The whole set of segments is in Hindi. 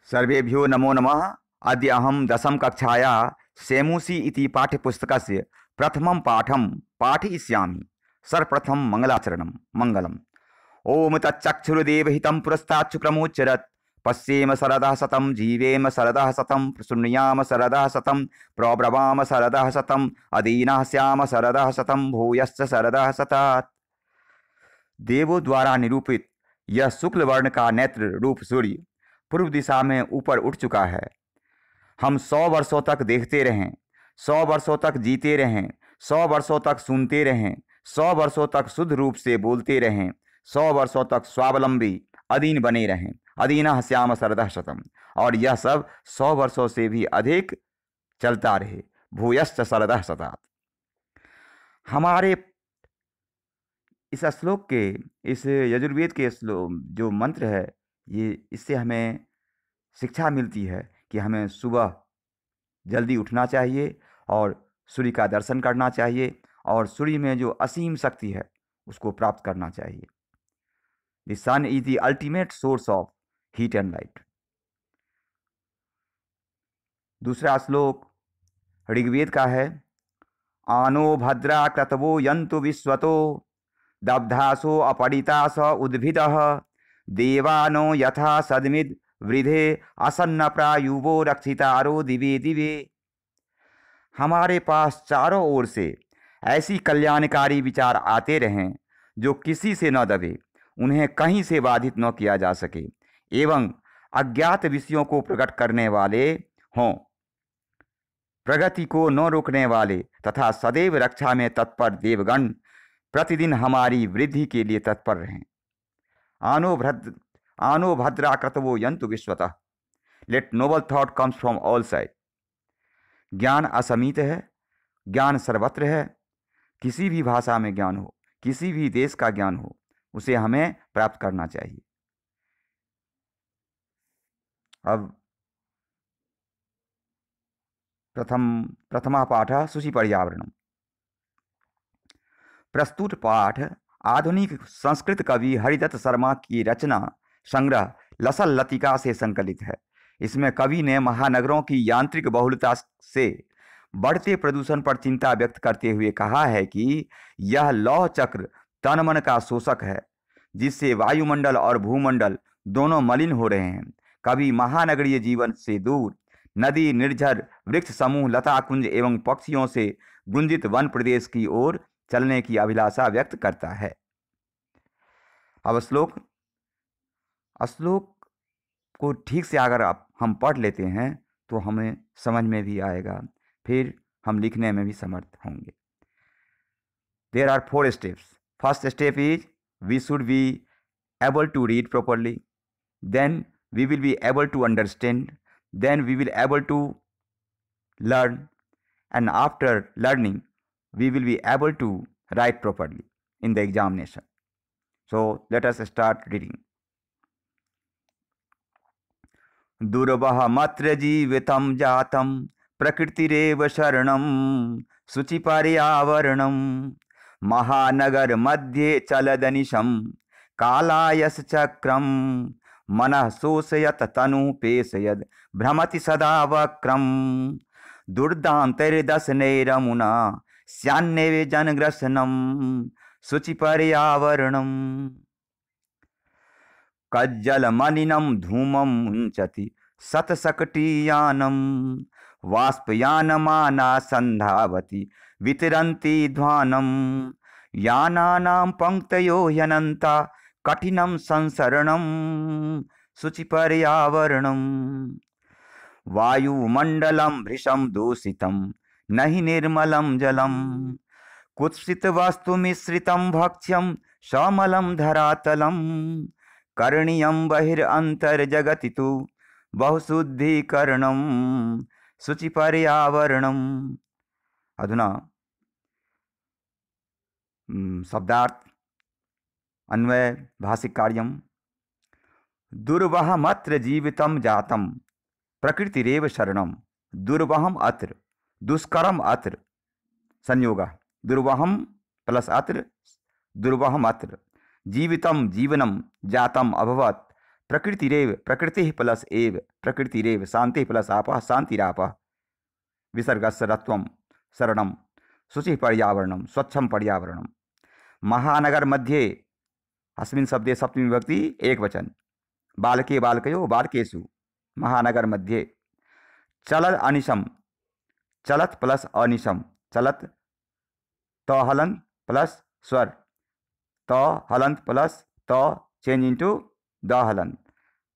सर्वेभ्यो नमो नमः। अद्य अहं दशम कक्षाया सेमुसी इति पाठ्यपुस्तकस्य प्रथमं पाठं पाठयिष्यामि। सर्वप्रथमं मङ्गलाचरणं मङ्गलम्। ओम तच्चक्षुर्देवहितं पुरस्तात् शुक्रमुच्चरत्। पश्येम शरदः शतं जीवेम शरदः शतं शृणुयाम शरदः शतं प्रब्रवाम शरदः शतं अदीनः स्याम शरदः शतं भूयश्च शरदः शतात्। देवों द्वारा निरूपित यह शुक्ल वर्ण का नेत्र रूप सूर्य पूर्व दिशा में ऊपर उठ चुका है। हम 100 वर्षों तक देखते रहें, 100 वर्षों तक जीते रहें, 100 वर्षों तक सुनते रहें, 100 वर्षों तक शुद्ध रूप से बोलते रहें, 100 वर्षों तक स्वावलंबी अधीन बने रहें। अधीनः श्याम शरदः शतम्। और यह सब 100 वर्षों से भी अधिक चलता रहे। भूयश्च शरदः शतात्। हमारे इस श्लोक के, इस यजुर्वेद के श्लोक जो मंत्र है, ये इससे हमें शिक्षा मिलती है कि हमें सुबह जल्दी उठना चाहिए और सूर्य का दर्शन करना चाहिए और सूर्य में जो असीम शक्ति है उसको प्राप्त करना चाहिए। The sun is the ultimate source of heat and light. दूसरा श्लोक ऋग्वेद का है। आनो भद्रा क्रतवो यन्तु विश्वतो दब्धासो अपरितास उद्भिदः देवानो यथा सदमिद वृधे असन्न प्रायुवो रक्षितारो दिवे दिवे। हमारे पास चारों ओर से ऐसी कल्याणकारी विचार आते रहें जो किसी से न दबे, उन्हें कहीं से बाधित न किया जा सके, एवं अज्ञात विषयों को प्रकट करने वाले हों, प्रगति को न रोकने वाले तथा सदैव रक्षा में तत्पर देवगण प्रतिदिन हमारी वृद्धि के लिए तत्पर रहें। आनो भद्रा क्रतवो यन्तु विश्वतः। Let noble thought comes from all side. ज्ञान असमीत है, ज्ञान सर्वत्र है। किसी भी भाषा में ज्ञान हो, किसी भी देश का ज्ञान हो, उसे हमें प्राप्त करना चाहिए। अब प्रथमा पाठ शुचि पर्यावरणम। प्रस्तुत पाठ आधुनिक संस्कृत कवि हरिदत्त शर्मा की रचना संग्रह लसल लतिका से संकलित है। इसमें कवि ने महानगरों की यांत्रिक बहुलता से बढ़ते प्रदूषण पर चिंता व्यक्त करते हुए कहा है कि यह लौह चक्र तन मन का शोषक है, जिससे वायुमंडल और भूमंडल दोनों मलिन हो रहे हैं। कवि महानगरीय जीवन से दूर नदी, निर्झर, वृक्ष समूह, लता कुंज एवं पक्षियों से गुंजित वन प्रदेश की ओर चलने की अभिलाषा व्यक्त करता है। अब श्लोक को ठीक से अगर हम पढ़ लेते हैं तो हमें समझ में भी आएगा, फिर हम लिखने में भी समर्थ होंगे। There are 4 steps. First step is we should be able to read properly, then we will be able to understand, then we will able to learn, and after learning we will be able to write properly in the examination. So let us start reading. दुर्वहमत्र जीवितं जातं प्रकृतिरेव शरणं शुचिपर्यावरणं महानगर मध्ये चलदनिशं कालायस चक्रं मनः शोषयत तनु पेशयद भ्रमति सदा वक्रम दुर्दान्तर्दशनैरमुना स्यान्नवे जनग्रसनम शुचिपर्यावरणम कज्जलमलिनं धूमं मुञ्चति शतशकटीयानं वाष्पयानमाना सन्धावति वितरन्ति ध्वानं यानानां पंक्तयो ह्यनन्ता कठिनं संसरणं शुचिपर्यावरणं वायुमण्डलं भृशं दूषितं नहि निर्मलं जलं कुत्सित वस्तुमिश्रितं भक्ष्यं समलं धरातलं करणीयं बहिरन्तर्जगति तु बहुशुद्धीकरणं शुचिपर्यावरणम्। अधुना शब्दार्थ अन्वय भाषिक कार्यम। दुर्वहम अत्र जीवितं जातं प्रकृतिरेव शरणं। दुर्वहम अत्र, दुष्करम अत्र, संयोग दुर्वहम प्लस अत्र, दुर्वहम अत्र जीवितं जीवनं जातम अभवत प्रकृतिरेव प्रकृति प्लस एव प्रकृतिरेव शांति प्लस आपः शांतिरापः विसर्गस्य रत्वं शरणं शुचिः पर्यावरणं स्वच्छं पर्यावरणं महानगर मध्ये अस्मिन् शब्दे सप्तमी विभक्ति एकवचन बालके बालकयो बालकेषु महानगर मध्ये चलद अनिशम चलत प्लस अनिशम चलत त हलंत प्लस स्वर त हलंत प्लस त चेंज इनटू द हलंत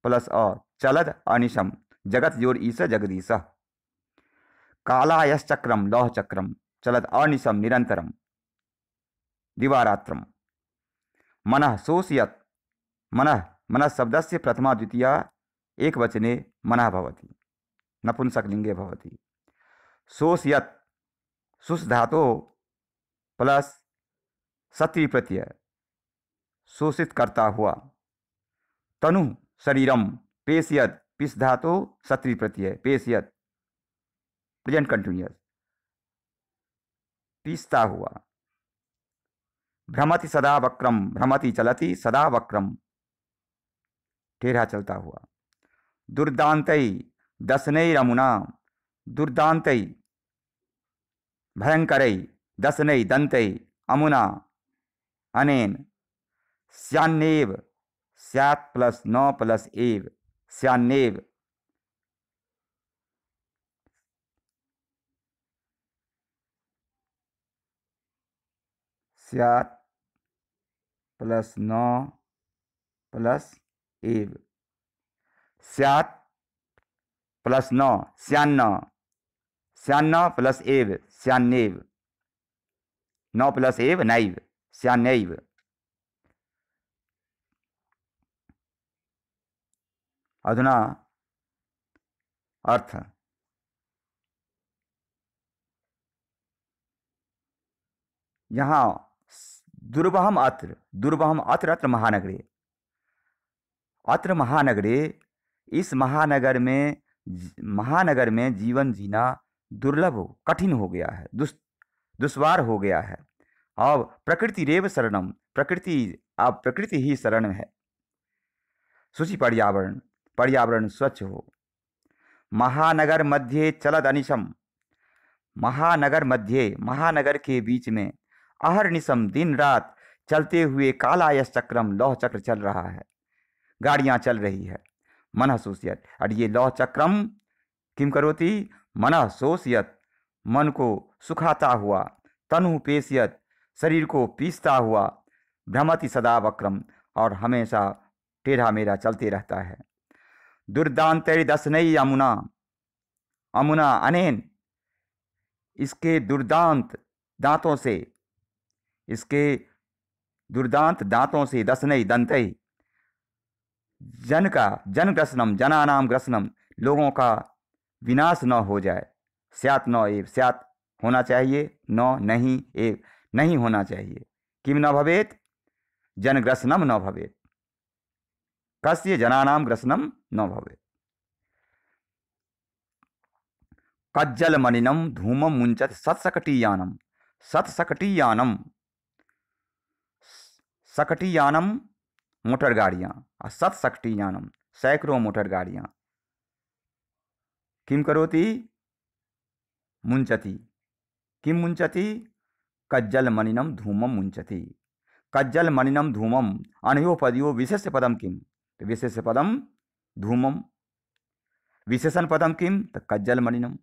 प्लस अ चलद अनिशम जगत जोर ईस जगदीश कालायस चक्रम लौह चक्रम चलद अनिशम निरंतरम दिवारात्रम मनः शोषयत मनः मनः शब्दस्य प्रथमा द्वितीया एक वचने मनः भवति नपुंसकलिंगे भवति शोषयत शुष् धातो प्लस सत्री प्रत्यय शोषित करता हुआ तनु शरीरम पेशयत पिस धातो सत्री प्रत्यय पेशयत प्रेजेंट कंटिन्यूअस पीसता हुआ भ्रमति सदा वक्रम भ्रमति चलति सदा वक्रम टेढ़ा चलता हुआ दुर्दांतई दसनई रमुना दुर्दांतई भयंकरई दसनई दंतई अमुना अनेन स्यान्नेव स्यात् प्लस न प्लस एव स्यान्नेव स्यात् प्लस न प्लस एव स्यात् प्लस न स्यान्न स्यान्न प्लस एव स्यान्नेव न प्लस एव नैव स्यान्नैव अधुना अर्थ यहाँ दुर्वहम अत्र अत्र महानगरे अत्र महानगरे इस महानगर में जीवन जीना दुर्लभ कठिन हो गया है दुश्वार हो गया है। अब प्रकृति रेव शरणम प्रकृति ही शरण है। शुचि पर्यावरण स्वच्छ हो। महानगर मध्य चलद अनिशम महानगर के बीच में अहर्निशम दिन रात चलते हुए कालायस चक्रम लौह चक्र चल रहा है, गाड़ियां चल रही है। मनः शोषयत और ये लौह चक्रम किम करोति मनः शोषयत मन को सुखाता हुआ, तनु पेशयत शरीर को पीसता हुआ, भ्रमति सदा वक्रम और हमेशा टेढ़ा मेढ़ा चलते रहता है। दुर्दांतै दसनई अमुना अनेन इसके दुर्दांत दांतों से दसनई दंतई जन ग्रसनम जनानाम ग्रसनम लोगों का विनाश न हो जाए। स्यात् न एव स्यात् होना चाहिए, न नहीं एव नहीं होना चाहिए। किम न भवेत जन ग्रसनम न भवेत कस्य जनानाम ग्रसनम न भवेत। कज्जल मलिनम धूमम मुंचत सत्सकटीयानम सकटीयानम मोटर गाड़ियां और सत्सकटीयानम सैकड़ों मोटर गाड़ियां किम करोति मुंचति किम मुंचति कज्जल मलिनम धूमम मुंचति। कज्जल मलिनम धूमम अनयो पदयो विशेष पदम किम तो विशेष पदम धूमम विशेषण पदम किम तो कज्जल मलिनम।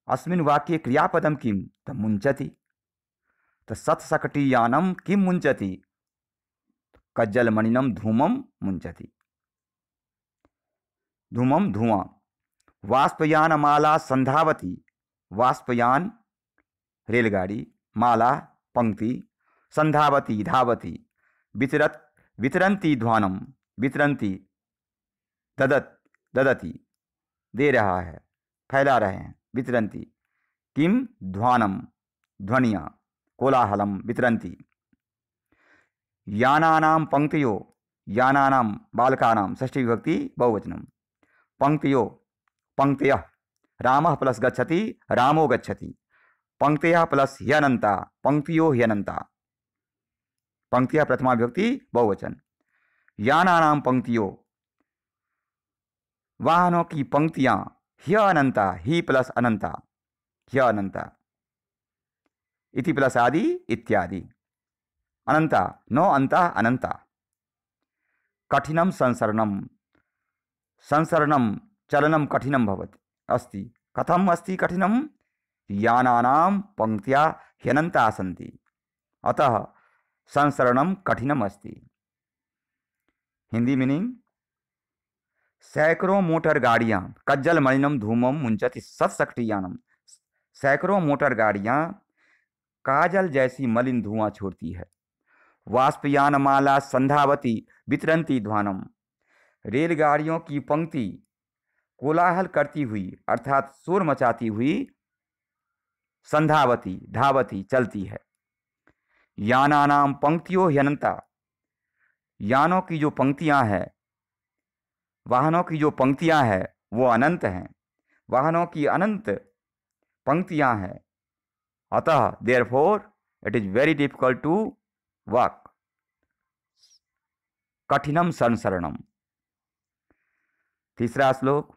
अस्मिन् वाक्ये क्रियापदम किम तो मुंचति तो सत्सकटीयानम किम मुंचति कज्जल मलिनम धूमम मुंचति। धूमम धुआं। वाष्पयान माला संधावती वाष्पयान रेलगाड़ी माला पंक्ति संधावती धावती वितरंती ध्वानम वितरंती ददती दे रहा है फैला रहे हैं वितरंती। किम ध्वानम ध्वनिया कोलाहलम वितरंती। यानानाम पंक्तियो यानानाम बालकानाम षष्ठी विभक्ति बहुवचनम। पंक्तियो पंक्तयः रामः प्लस गच्छति रामो गच्छति। पंक्तयः प्लस ह्यनन्ता पंक्तियो ह्यनन्ता। पंक्तियां प्रथमा विभक्ति बहुवचन। यानानां पंक्तियों, वाहनों की पंक्तियां, ह्य अनंता, ही प्लस अनंता, ह्य अनंता, इति प्लस आदि इत्यादि। अनंता, नो अंता अनंता। कठिनं संसरणं, संसरणं चलनं कठिनं भवति अस्ति। कथम् अस्ति कठिनं? यानानां पंक्त्या ह्यनन्ता सन्ति, अतः संसरणं कठिनम् अस्ति। हिंदी मीनिंग, सैकड़ों मोटर गाड़ियां कज्जल मलिनम धूमम मुंचति सत्सक्रियानम, सैकड़ों मोटर गाड़ियां काजल जैसी मलिन धुआं छोड़ती है। वाष्पयान माला संधावती वितरंती ध्वानम, रेलगाड़ियों की पंक्ति कोलाहल करती हुई अर्थात शोर मचाती हुई संधावती धावती चलती है। यानानाम पंक्तियों ह्यनंता, यानों की जो पंक्तियां हैं, वाहनों की जो पंक्तियां हैं वो अनंत हैं, वाहनों की अनंत पंक्तियां हैं, अतः therefore it is very difficult to walk. कठिनम संसरणम। तीसरा श्लोक,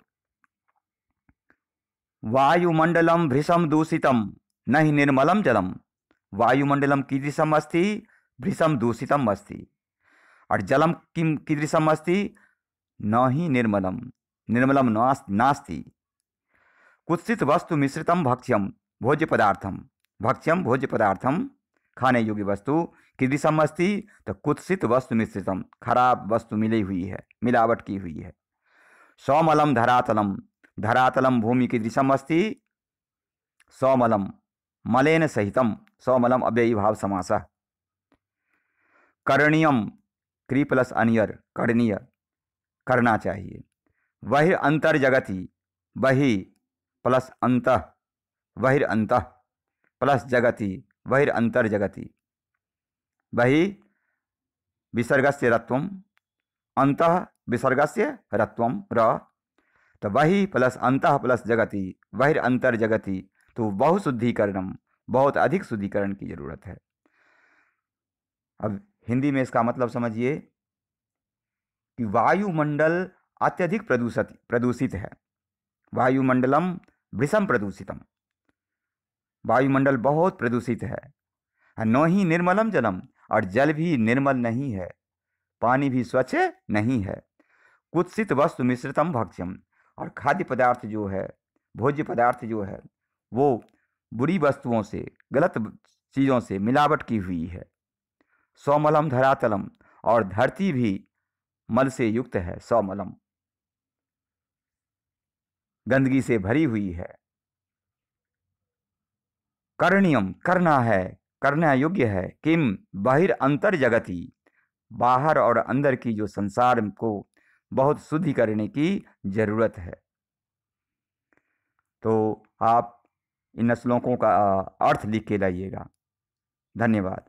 वायुमंडलम भृशम दूषितम न हि निर्मलम जलम, वायुमंडलम कीदृशम अस्ति, भृशम दूषितम अस्ति, और जलम किम कीदृशम अस्ति, न हि निर्मलम, निर्मलम नास्ति। कुत्सित वस्तु मिश्रितम भक्ष्यम भोज्य पदार्थम, भक्ष्यम भोज्य पदार्थम खाने योग्य वस्तु कीदृशम अस्ति, तो कुत्सित वस्तु मिश्रितम, खराब वस्तु मिली हुई है, मिलावट की हुई है। सौमलम धरातलम, धरातलम भूमि कीदृशम अस्ति, सौमलम मलेन सहितम, सौमलम अव्ययी भाव समासः। करणीयम क्री प्लस अनियर, करणीय करना चाहिए। वही अंतर जगति, वही प्लस अंतः, वही अंतः प्लस जगति, वही अंतर जगति, वही विसर्गस्य रत्वम, अंतः विसर्गस्य रत्वम र, तो वही प्लस अंतः प्लस जगति, वही अंतर जगति, तो बहुशुद्धिकरणम, बहुत अधिक शुद्धिकरण की जरूरत है। अब हिंदी में इसका मतलब समझिए कि वायुमंडल अत्यधिक प्रदूषित है। वायुमंडलम भृशम प्रदूषितम, वायुमंडल बहुत प्रदूषित है। नो ही निर्मलम जलम, और जल भी निर्मल नहीं है, पानी भी स्वच्छ नहीं है। कुत्सित वस्तु मिश्रितम भक्ष्यम, और खाद्य पदार्थ जो है, भोज्य पदार्थ जो है, वो बुरी वस्तुओं से, गलत चीज़ों से मिलावट की हुई है। सौमलम धरातलम, और धरती भी मल से युक्त है, सौमलम गंदगी से भरी हुई है। करणीयम करना है, करना योग्य है। किम बाहिर अंतर जगति, बाहर और अंदर की जो संसार को बहुत शुद्धि करने की जरूरत है। तो आप इन श्लोकों का अर्थ लिख के लाइएगा। धन्यवाद।